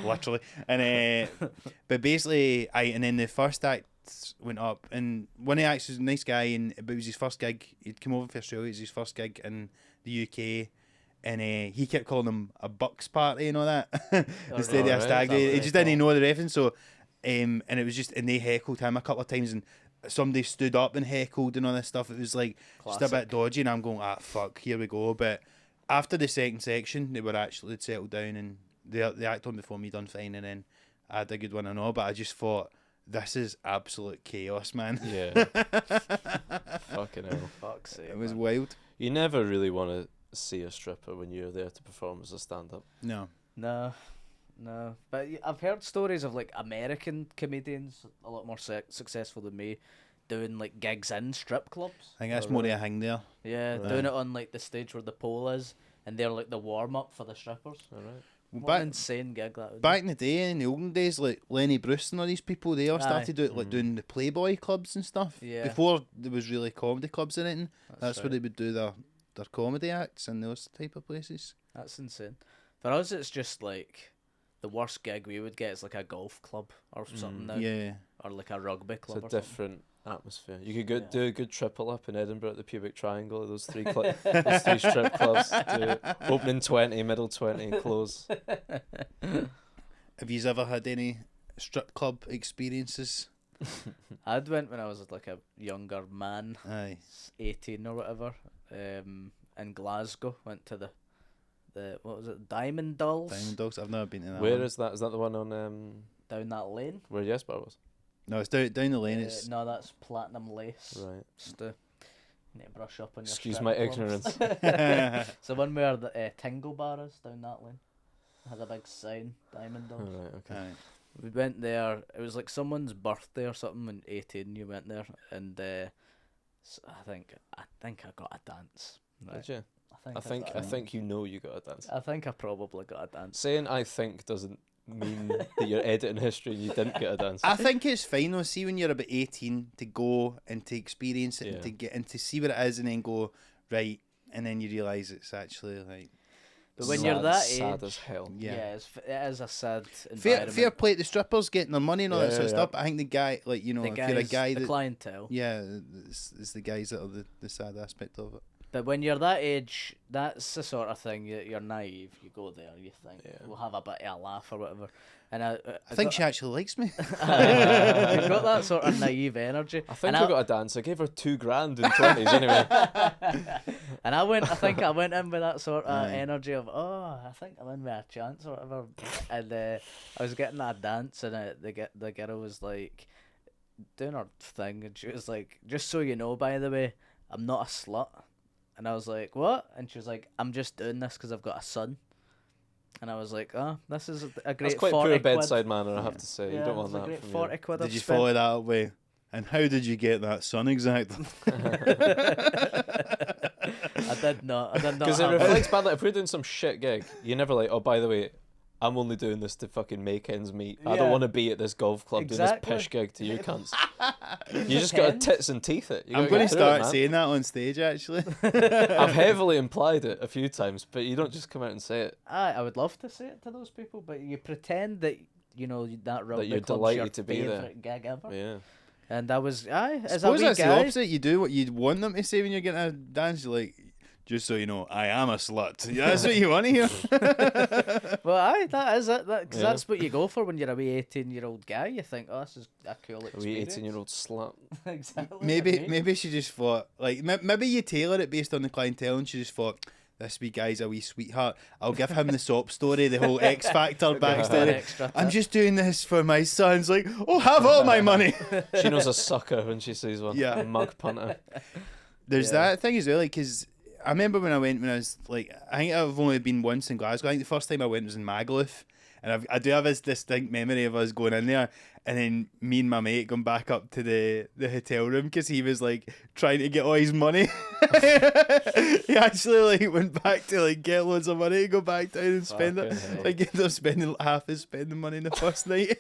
Literally. And but basically, and then the first act went up, and one of the acts was a nice guy, and but it was his first gig. He'd come over for Australia. It was his first gig in the UK. And he kept calling them a bucks party and all that instead of a stag do. He just didn't know the reference. So, and it was just, and they heckled him a couple of times, and somebody stood up and heckled and all this stuff. It was like just a bit dodgy, and I'm going, fuck, here we go. But after the second section, they'd settled down, and the act on before me done fine, and then I had a good one and all. But I just thought, this is absolute chaos, man. Yeah. Fucking hell. Fuck's sake, It was man. wild. You never really want to see a stripper when you're there to perform as a stand-up. No. No. But I've heard stories of like American comedians a lot more successful than me doing like gigs in strip clubs. I think that's more of a thing there. Yeah, Right. doing it on like the stage where the pole is, and they're like the warm-up for the strippers. All right. What an insane gig that would Back in the day, in the olden days, like Lenny Bruce and all these people, they all started doing the Playboy clubs and stuff. Yeah. Before there was really comedy clubs or anything. That's where right. they would do their comedy acts in those type of places. That's insane. For us, it's just like the worst gig we would get is like a golf club or something now, Yeah. or like a rugby It's club. a or something. different atmosphere. You could do a good triple up in Edinburgh at the Pubic Triangle. Those 3 those 3 strip clubs. Do opening 20, middle 20, and close. Have you ever had any strip club experiences? I'd went when I was like a younger man, Aye. 18 or whatever, in Glasgow. Went to the what was it, Diamond Dolls? Diamond Dogs. I've never been to that. Where one. is that? Is that the one on Down that lane. where Jesper was? No, it's down the lane. It's No, that's Platinum Lace. Right. Just need to brush up on your Excuse strip my clubs. ignorance. So one where the Tingle Bar is down that lane. It has a big sign, Diamond All Dolls. right. Okay. Aye. We went there. It was like someone's birthday or something. When 18, you went there, and so I think I got a dance. Right. Did you? I I think you know you got a dance. I think I probably got a dance. Saying I think doesn't mean that you're editing history and you didn't get a dance. I think it's fine though. See, when you're about 18, to go and to experience it and Yeah. to get and to see what it is, and then go right, and then you realise it's actually like. But when you're that sad age, as hell. Yeah. it is a sad Fair environment. play to the strippers getting their money and all that sort of Yeah. stuff. But I think the guy, like, you know, The if you're a guys, guy the that, clientele. yeah, it's the guys that are the sad aspect of it. But when you're that age, that's the sort of thing you're naive. You go there, you think we'll have a bit of a laugh or whatever. And I think she actually likes me. you've got that sort of naive energy. I think and I got a dance. I gave her $2,000 in 20s anyway. And I think I went in with that sort of Aye. energy of, I think I'm in with a chance or whatever. And I was getting that dance, and the girl was like doing her thing, and she was like, "Just so you know, by the way, I'm not a slut." And I was like, "What?" And she was like, "I'm just doing this because I've got a son." And I was like, "Oh, this is a great That's quite 40 poor quid." bedside manner, I have to say. Yeah, You don't it want was a that great from 40 you. quid Did I've you spent. follow that up with, and how did you get that son exactly? I did not. Because it have reflects badly. If we're doing some shit gig, you're never like, oh, by the way, I'm only doing this to fucking make ends meet. I Yeah. don't want to be at this golf club doing this Exactly. pish gig to you cunts. You just got to tits and teeth it. You I'm gotta going get to through it, start man. saying that on stage, actually. I've heavily implied it a few times, but you don't just come out and say it. I would love to say it to those people, but you pretend that that rugby you're club's delighted your to be there. favourite gig ever. Yeah. And I was, as a Suppose wee that's the guy, opposite. You do what you'd want them to say when you're getting a dance. You're like, just so you know, I am a slut. Yeah, that's what you want to hear. well, that is it. Because Yeah. that's what you go for when you're a wee 18-year-old guy. You think, oh, this is a cool A experience. wee 18-year-old slut. Exactly. maybe like me. maybe she just thought, like, maybe you tailor it based on the clientele, and she just thought, this wee guy's a wee sweetheart. I'll give him the soap story, the whole X Factor backstory. Extra I'm tip. just doing this for my sons. Like, oh, have all my money. She knows a sucker when she sees one. Yeah. A mug punter. There's that thing as well, because I remember when I was like, I think I've only been once in Glasgow. I think the first time I went was in Magaluf, and I do have this distinct memory of us going in there, and then me and my mate going back up to the hotel room because he was like trying to get all his money. He actually like went back to like get loads of money to go back down and spend it. Fucking hell. Like ended up spending half his spending money in the first night.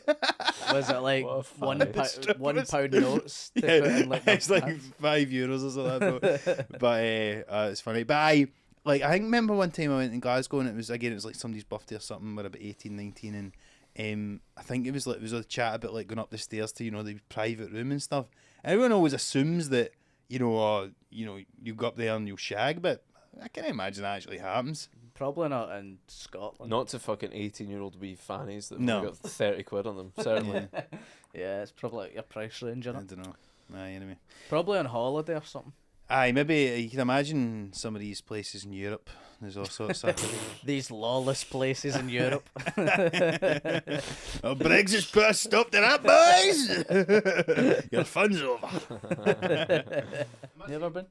Was it like What a one fight. £1 notes to Yeah, put in like it's like bands? €5 or something like that, bro. But it's funny. But I think remember one time I went in Glasgow and it was like somebody's birthday or something. We're about 18, 19, and I think it was a chat about like going up the stairs to the private room and stuff. And everyone always assumes that you go up there and you'll shag, but I can't imagine that actually happens. Probably not in Scotland. Not to fucking 18-year-old wee fannies that No. have got 30 quid on them, certainly. Yeah, Yeah, it's probably like your price range, I isn't it? don't know. Aye, anyway. Probably on holiday or something. Aye, maybe you can imagine some of these places in Europe. There's all sorts of. These lawless places in Europe. Oh, Brexit's put a stop to that, boys. Your fun's over. You ever been?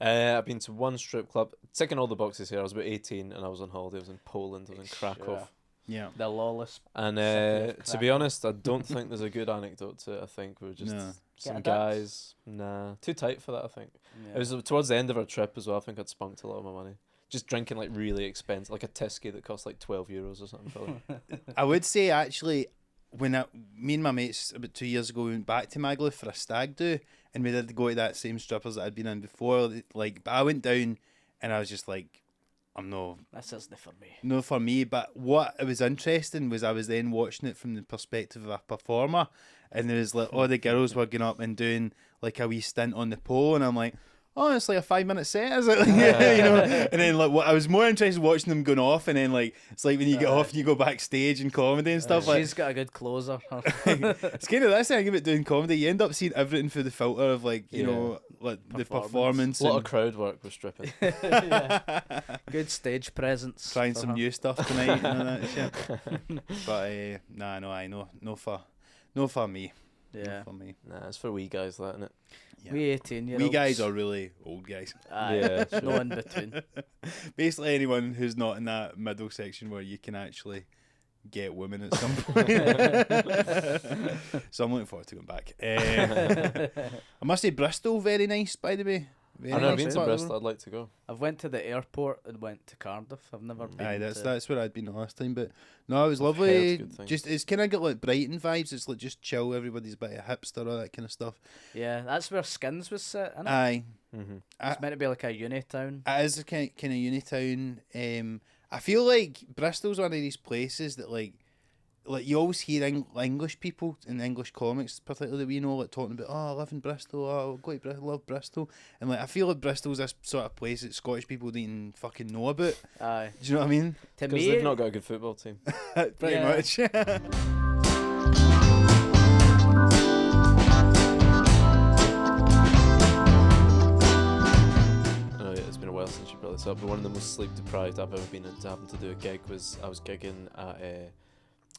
I've been to one strip club. Ticking all the boxes here. I was about 18 and I was on holiday. I was in Poland. I was in Krakow. Sure. Yeah. The lawless. And City of to be Krakow. honest, I don't think there's a good anecdote to it. I think we were just No. some Get a dance? guys. Nah, too tight for that, I think. Yeah. It was towards the end of our trip as well. I think I'd spunked a lot of my money. Just drinking like really expensive, like a Teskey that cost like €12 or something. Probably. I would say actually, when me and my mates about 2 years ago went back to Magaluf for a stag do, and we did go to that same strippers that I'd been in before. Like, but I went down, and I was just like, I'm This isn't for me. no for me. But what it was interesting was I was then watching it from the perspective of a performer, and there was like all the girls were going up and doing like a wee stint on the pole, and I'm like, oh, it's like a 5-minute set, is it? And then like I was more interested in watching them going off, and then like it's like when you get off and you go backstage and comedy and stuff. Like She's got a good closer. it's kind of that's the thing about doing comedy. You end up seeing everything through the filter of like like the performance. A lot of And crowd work with stripping. Good stage presence. trying for some her. new stuff tonight and all that shit. But no for me. Yeah. No for me. Nah, it's for wee guys, that, innit? Yeah. We 18-year-olds. We guys are really old guys. Aye, Yeah, sure. no in between. Basically, anyone who's not in that middle section where you can actually get women at some point. So I'm looking forward to going back. I must say Bristol, very nice, by the way. Very I've never nice been to part of the Bristol. world. I'd like to go. I've went to the airport and went to Cardiff. I've never been. Aye, to... that's where I'd been the last time, but no, it was I've heard lovely. good things. Just it's kind of got like Brighton vibes. It's like just chill. Everybody's a bit of hipster, all that kind of stuff. Yeah, that's where Skins was set. Isn't it? Aye, Mm-hmm. It's meant to be like a uni town. it is a kind of uni town. I feel like Bristol's one of these places that like you always hear English people in English comics, particularly we know, like talking about, oh, I live in Bristol, oh, I'll go to Bristol, love Bristol, and like I feel like Bristol's this sort of place that Scottish people don't even fucking know about. Aye. Do you know what I mean? To Because me, they've not got a good football team. Pretty Yeah. much. I know it's been a while since you brought this up, but one of the most sleep deprived I've ever been into having to do a gig was I was gigging at it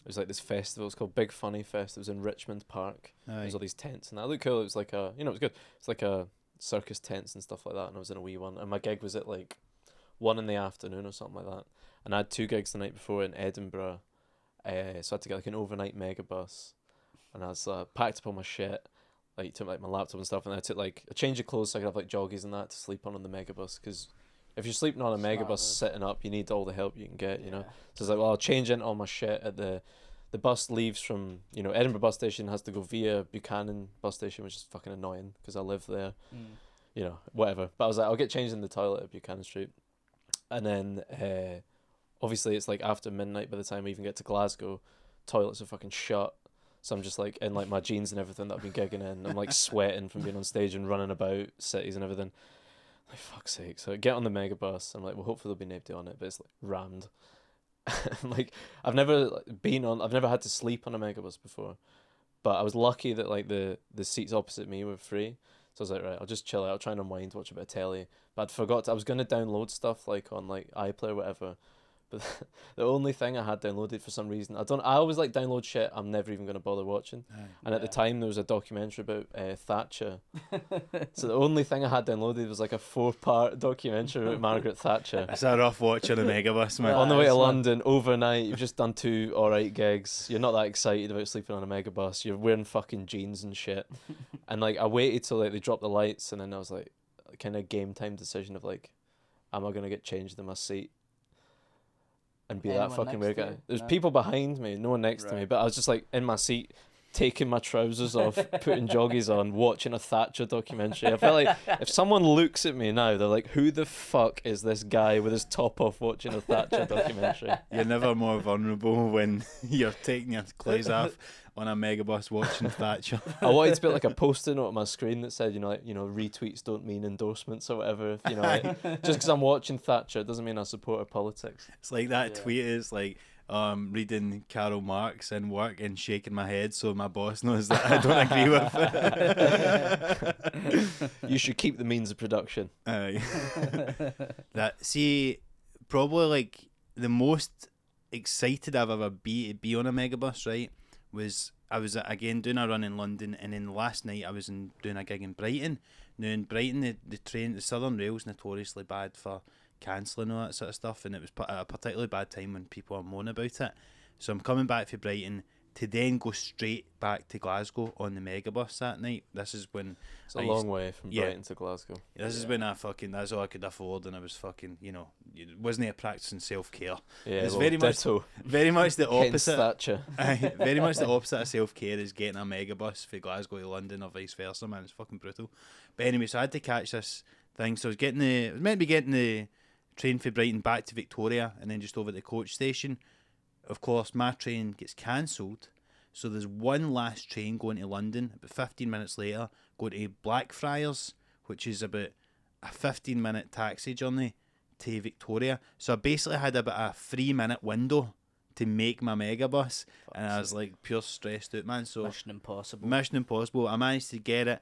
was like this festival. It's called Big Funny Fest. It was in Richmond Park. Aye. There's all these tents and that looked cool. It was like a it was good. It's like a circus tents and stuff like that. And I was in a wee one. And my gig was at like 1 in the afternoon or something like that. And I had 2 gigs the night before in Edinburgh. So I had to get like an overnight megabus. And I was packed up all my shit. Like took like my laptop and stuff. And I took like a change of clothes so I could have like joggies and that to sleep on the megabus. Because if you're sleeping on a Smart megabus move. sitting up, you need all the help you can get, you know. Yeah. So it's like, well, I'll change into all my shit at the bus leaves from, Edinburgh bus station, has to go via Buchanan bus station, which is fucking annoying because I live there, whatever. But I was like, I'll get changed in the toilet at Buchanan Street. And then, obviously it's like after midnight by the time we even get to Glasgow, toilets are fucking shut. So I'm just like in like my jeans and everything that I've been gigging in. I'm like sweating from being on stage and running about cities and everything. Like, fuck's sake. So I get on the megabus. I'm like, well, hopefully there'll be nobody on it, but it's like rammed. Like I've never had to sleep on a megabus before, but I was lucky that like the seats opposite me were free, So I was like, right, I'll just chill out, I'll try and unwind, watch a bit of telly. But I'd forgot, I was going to download stuff like on like iPlayer or whatever. But the only thing I had downloaded for some reason, I always like download shit I'm never even going to bother watching. And at the time there was a documentary about Thatcher. So the only thing I had downloaded was like a 4-part documentary about Margaret Thatcher. It's a rough watch on a Megabus, man. On the way to London, overnight, you've just done 2 alright gigs. You're not that excited about sleeping on a Megabus. You're wearing fucking jeans and shit. And like I waited till like they dropped the lights, and then I was like, kind of game time decision of like, am I gonna get changed in my seat and be Anyone that fucking next weird to guy? you? There's No. people behind me, no one next to me, but I was just like in my seat, taking my trousers off, putting joggies on, watching a Thatcher documentary. I felt like if someone looks at me now, they're like, who the fuck is this guy with his top off watching a Thatcher documentary? You're never more vulnerable when you're taking your clothes off on a Megabus watching Thatcher. I wanted to put like a post-it note on my screen that said, retweets don't mean endorsements or whatever. If, just because I'm watching Thatcher doesn't mean I support her politics. It's like that tweet is like, reading Karl Marx in work and shaking my head so my boss knows that I don't agree with. You should keep the means of production. Probably like the most excited I've ever be on a Megabus, right? I was again doing a run in London, and then last night I was doing a gig in Brighton. Now in Brighton, the Southern Rail's notoriously bad for cancelling all that sort of stuff, and it was at a particularly bad time when people are moaning about it. So I'm coming back from Brighton to then go straight back to Glasgow on the Megabus that night. This is when it's a long way from Brighton to Glasgow. This is when that's all I could afford, and I was fucking, it wasn't a practice in self-care. Yeah, it's very much the opposite. Thatcher. Very much the opposite of self-care is getting a Megabus for Glasgow to London or vice versa, man. It's fucking brutal. But anyway, so I had to catch this thing. So I was meant to be getting the train for Brighton back to Victoria and then just over to the coach station. Of course, my train gets cancelled, so there's one last train going to London. About 15 minutes later, going to Blackfriars, which is about a 15-minute taxi journey to Victoria. So I basically had about a 3-minute window to make my Megabus, and I was like pure stressed out, man. So Mission Impossible. I managed to get it.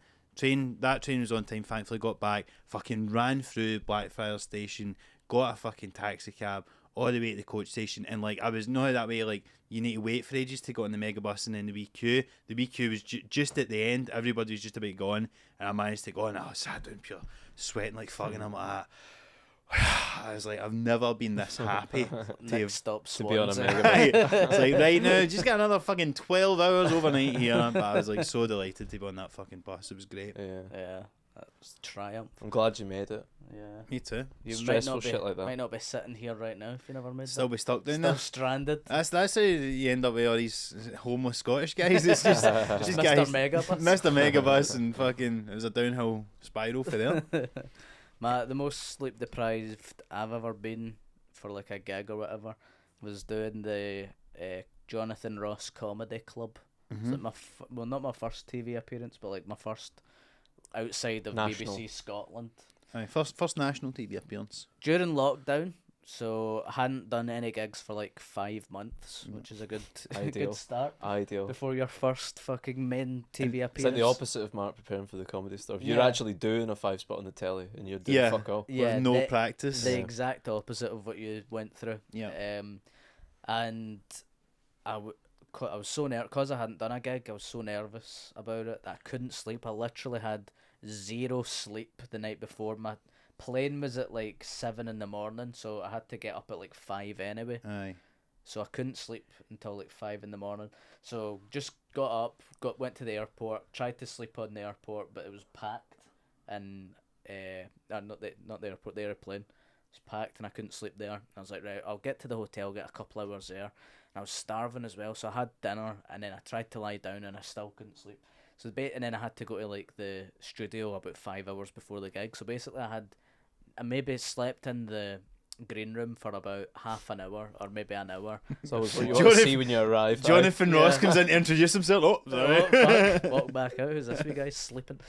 That train was on time, thankfully. Got back, fucking ran through Blackfriars station, got a fucking taxi cab all the way to the coach station, and like I was not that way, like you need to wait for ages to go on the Megabus, and then the wee queue was just at the end. Everybody was just about gone, and I managed to go, and I sat down pure sweating like fucking. I'm like that. I was like, I've never been this happy to be on a Megabus. It's like, right now, just got another fucking 12 hours overnight here. But I was like so delighted to be on that fucking bus. It was great. Yeah, that was triumph. I'm glad you made it. Yeah, me too. You stressful shit like that. Might not be sitting here right now if you never made Still that. be stuck down Still there. stranded. That's how you end up with all these homeless Scottish guys. It's just Mr. guys, Megabus. Mr. Megabus, and fucking it was a downhill spiral for them. The most sleep deprived I've ever been for like a gig or whatever was doing the Jonathan Ross Comedy Club. Mm-hmm. It's like not my first TV appearance, but like my first outside of National. BBC Scotland. Aye, first national TV appearance. During lockdown, so I hadn't done any gigs for like 5 months, which is a good Ideal. good start. Ideal. Before your first fucking main TV appearance. It's like the opposite of Mark preparing for the comedy stuff. You're Yeah. actually doing a 5-spot on the telly, and you're doing Yeah. fuck all. Yeah, with no the- practice. The exact opposite of what you went through. Yeah. And I was so nervous because I hadn't done a gig. I was so nervous about it that I couldn't sleep. I literally had 0 sleep the night before. My plane was at like 7 a.m, so I had to get up at like 5 anyway. Aye. So I couldn't sleep until like 5 a.m. So just got up, went to the airport, tried to sleep on the airport, but it was packed, and not the airport, the airplane. It was packed, and I couldn't sleep there. I was like, right, I'll get to the hotel, get a couple hours there. And I was starving as well, so I had dinner, and then I tried to lie down, and I still couldn't sleep. So and then I had to go to like the studio about 5 hours before the gig. So basically, I maybe slept in the green room for about half an hour or maybe an hour. So what you want to see when you arrive. Jonathan Ross comes in to introduce himself. Oh, sorry. Oh, fuck. Walk back out. Who's this wee guy sleeping?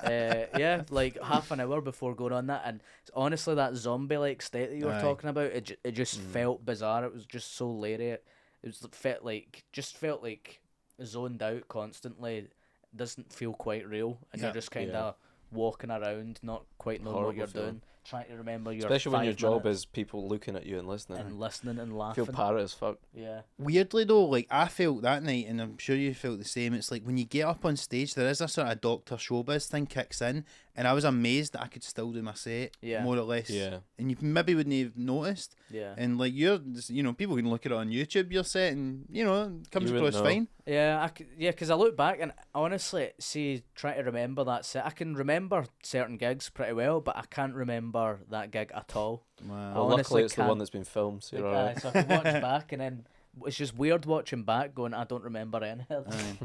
Yeah, like half an hour before going on that, and honestly, that zombie-like state that you were Aye. talking about, it just felt bizarre. It was just so leery. It felt like zoned out constantly. It doesn't feel quite real, and Yeah. you're just kind of walking around, not quite knowing what Horrible you're feeling. doing, trying to remember your Especially when your 5 job minutes is people looking at you and listening. and listening and I laughing. feel parrot as fuck. Yeah. Weirdly though, like I felt that night, and I'm sure you felt the same. It's like when you get up on stage, there is a sort of Doctor Showbiz thing kicks in, and I was amazed that I could still do my set, Yeah. more or less. Yeah. And you maybe wouldn't have noticed. Yeah. And like people can look at it on YouTube, your set, and it comes You across wouldn't know. fine. Yeah, because I look back and honestly, see, trying to remember that set, I can remember certain gigs pretty well, but I can't remember that gig at all. Wow. I Well, honestly luckily it's the can't- one that's been filmed, so you're alright. So I can watch back, and then it's just weird watching back, going, I don't remember anything. Aye.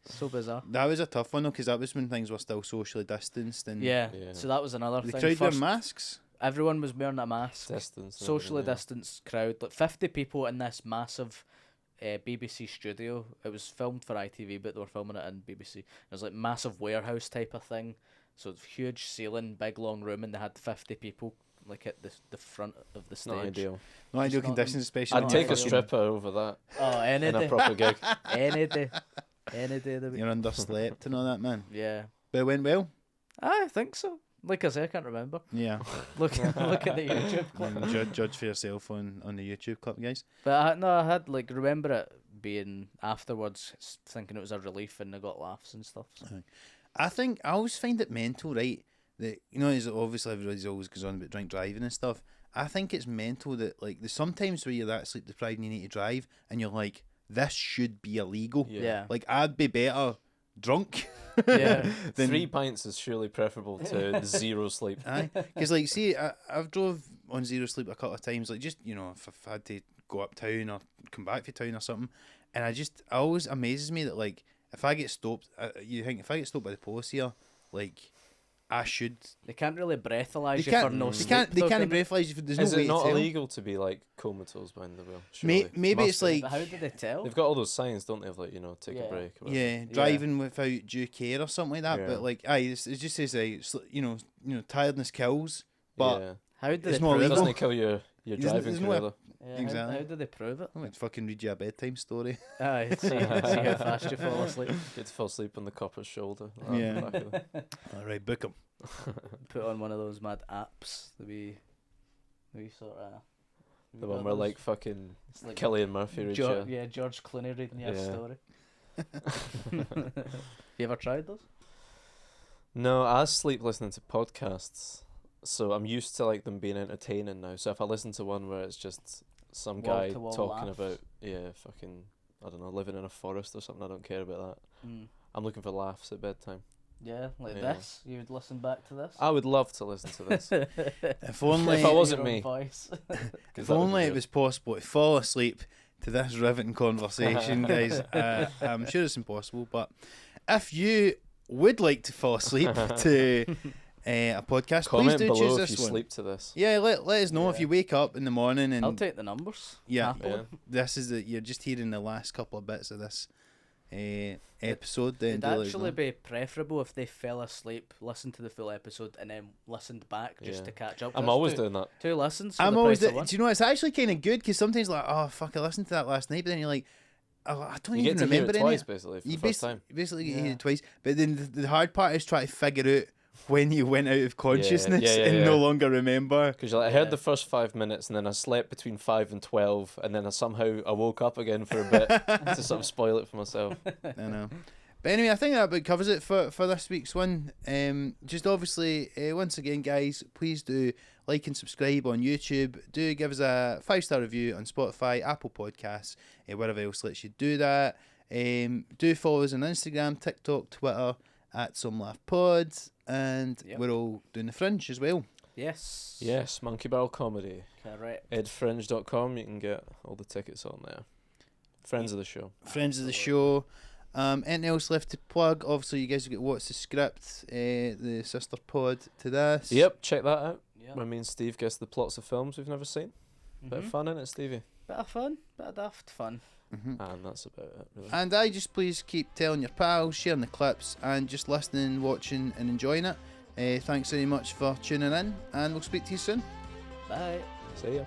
So bizarre. That was a tough one though, because that was when things were still socially distanced, and Yeah. Yeah. So that was another the thing. crowd wearing First, masks. everyone was wearing a mask. Distance. and Socially everything, distanced crowd, like 50 people in this massive BBC studio. It was filmed for ITV, but they were filming it in BBC. It was like massive warehouse type of thing. So it's huge ceiling, big long room, and they had 50 people like at the front of the It's stage. not ideal. No ideal not- conditions, especially. I'd not take a ideal. stripper over that Oh, any in a day, proper gig. any day, any day of the week. You're underslept and all that, man. Yeah, But it went well. I think so. Like I say, I can't remember. Yeah. Look at the YouTube clip. Judge for yourself on the YouTube clip, guys. But I had like remember it being afterwards, thinking it was a relief, and I got laughs and stuff. So. I think I always find it mental, right? That is obviously everybody's always goes on about drink driving and stuff. I think it's mental that like there's sometimes where you're that sleep deprived and you need to drive, and you're like, this should be illegal. Yeah. Like I'd be better drunk. Yeah. than 3 pints is surely preferable to 0 sleep. Aye, because like, see, I've drove on zero sleep a couple of times. Like, just if I've had to go uptown or come back from town or something, and it always amazes me that like if I get stopped, you think if I get stopped by the police here, like I should. They can't really breathalyze They you for can't. no They sleep. can't. They though, can't can breathalyze you. There's Is no way it not to tell. illegal to be like comatose behind the wheel? Surely. Maybe Must it's be. like But how did they tell? They've got all those signs, don't they? Of like take Yeah. a break. Or whatever. yeah, driving without due care or something like that. Yeah. But like, it just says tiredness kills. But yeah. How did it's they more prove legal. Doesn't it kill your There's driving no- career? Though? Yeah, Exactly. How did they prove it? I'm going to fucking read you a bedtime story. Aye, see how fast you fall asleep. Get to fall asleep on the copper's shoulder. Yeah. Back of the- All right, book 'em. Put on one of those mad apps. We sort of. The one where like fucking it's like Cillian Murphy reads you. George Clooney reading your Yeah. story. You ever tried those? No, I sleep listening to podcasts, so I'm used to like them being entertaining now. So if I listen to one where it's just some guy Wall-to-wall talking laughs. about fucking I don't know, living in a forest or something, I don't care about that. Mm. I'm looking for laughs at bedtime. Yeah, like Yeah. this. You would listen back to this. I would love to listen to this. If only, If I wasn't Your own me. voice. 'cause if that would be only it good. was possible to fall asleep to this riveting conversation, guys. I'm sure it's impossible, but if you would like to fall asleep to a podcast, Comment please do choose below if this you one. sleep to this. Yeah, let us know if Yeah. you wake up in the morning and I'll take the numbers. Yeah. happily. Yeah. this is you're just hearing the last couple of bits of this episode. Then It'd do let us actually know. be preferable if they fell asleep, listened to the full episode, and then listened back just Yeah. to catch up. I'm That's always two, doing that. 2 listens. For I'm the always. price of Do one. you know it's actually kind of good because sometimes like, oh fuck, I listened to that last night, but then you're like, oh, I don't You even get to hear remember it any. twice, basically, for You the first time. basically get to hear Yeah. it twice, but then the hard part is trying to figure out when you went out of consciousness yeah, and yeah. no longer remember. Because I Yeah. heard the first 5 minutes, and then I slept between 5 and 12, and then I woke up again for a bit to sort of spoil it for myself. I know. But anyway, I think that about covers it for this week's one. Just obviously, once again, guys, please do like and subscribe on YouTube. Do give us a 5-star review on Spotify, Apple Podcasts, wherever else lets you do that. Do follow us on Instagram, TikTok, Twitter, at Some Laugh Pod, and Yep. we're all doing the Fringe as well. Yes. Yes, Monkey Barrel Comedy. Correct. Edfringe.com, you can get all the tickets on there. Friends of the show. Friends of the show. Anything else left to plug? Obviously, you guys have got What's the Script, the sister pod to this. Yep, check that out. Yeah. Where me and Steve guess the plots of films we've never seen. Bit of fun, innit, Stevie? Bit of fun. Bit of daft fun. Mhm. And that's about it, really. And just please keep telling your pals, sharing the clips, and just listening, watching, and enjoying it. Thanks very much for tuning in, and we'll speak to you soon. Bye. See ya.